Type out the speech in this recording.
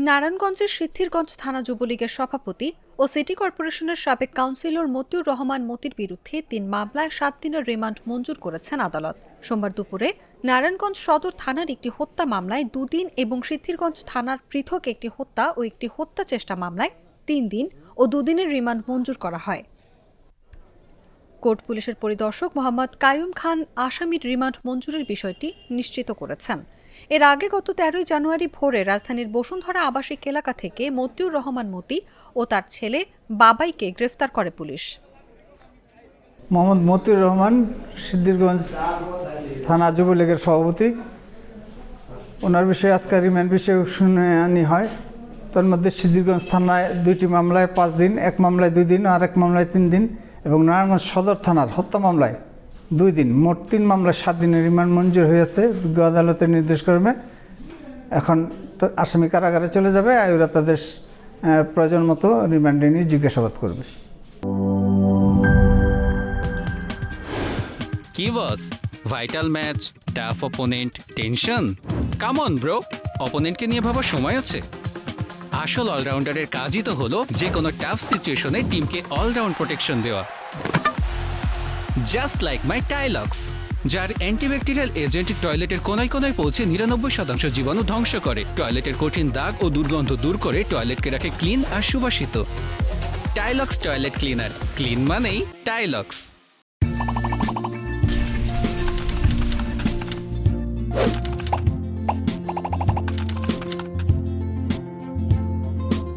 নারায়ণগঞ্জের সিদ্ধিরগঞ্জ থানা যুবলীগের সভাপতি ও সিটি কর্পোরেশনের সাবেক কাউন্সিলর মতিউর রহমান মতির বিরুদ্ধে 3 মামলায় 7 দিনের রিমান্ড মঞ্জুর করেছেন আদালত। সোমবার দুপুরে নারায়ণগঞ্জ সদর থানার একটি হত্যা মামলায় 2 দিন এবং সিদ্ধিরগঞ্জ থানার পৃথক একটি হত্যা ও একটি হত্যা চেষ্টা মামলায় 3 দিন ও 2 দিনের রিমান্ড মঞ্জুর করা হয়। কোর্ট পুলিশের পরিদর্শক মোহাম্মদ কায়ুম খান আসামির রিমান্ড মঞ্জুরের বিষয়টি নিশ্চিত করেছেন। এর আগে গত 13 জানুয়ারি ভোরে রাজধানীর বসুন্ধরা আবাসিক এলাকা থেকে মতিউর রহমান মতি ও তার ছেলে বাবাইকে গ্রেফতার করে পুলিশ। মোহাম্মদ মতিউর রহমান সিদ্ধিরগঞ্জ থানা যুবলীগের সভাপতি, ওনার বিষয়ে আজকে রিমান্ড বিষয়ে শুনানি হয়। তার মধ্যে সিদ্ধিরগঞ্জ থানায় 2টি মামলায় 5 দিন, এক মামলায় 2 দিন আর এক মামলায় 3 দিন এবং নারায়ণগঞ্জ সদর থানার হত্যা মামলায় 2 দিন, মোট 3 মামলায় 7 দিনের রিমান্ড মঞ্জুর হয়েছে বিজ্ঞ আদালতের নির্দেশক্রমে। এখন আসামি কারাগারে চলে যাবে, আইওরা তাদের প্রয়োজন মতো রিমান্ডে নিয়ে জিজ্ঞাসাবাদ করবে। কি boss, vital match, tough opponent, tension? Come on bro, অপোনেন্টকে নিয়ে ভাবার সময় আছে। আসল অলরাউন্ডারের কাজই তো হলো যে কোনো টাফ সিচুয়েশনে টিমকে অলরাউন্ড প্রোটেকশন দেওয়া। জাস্ট লাইক মাই টাইলক্স, যার অ্যান্টিব্যাকটেরিয়াল এজেন্ট টয়লেটের কোনায় কোনায় পৌঁছে 99% জীবাণু ধ্বংস করে, টয়লেটের কঠিন দাগ ও দুর্গন্ধ দূর করে টয়লেটকে রাখে ক্লিন আর সুবাসিত। টাইলক্স টয়লেট ক্লিনার, ক্লিন মানেই টাইলক্স।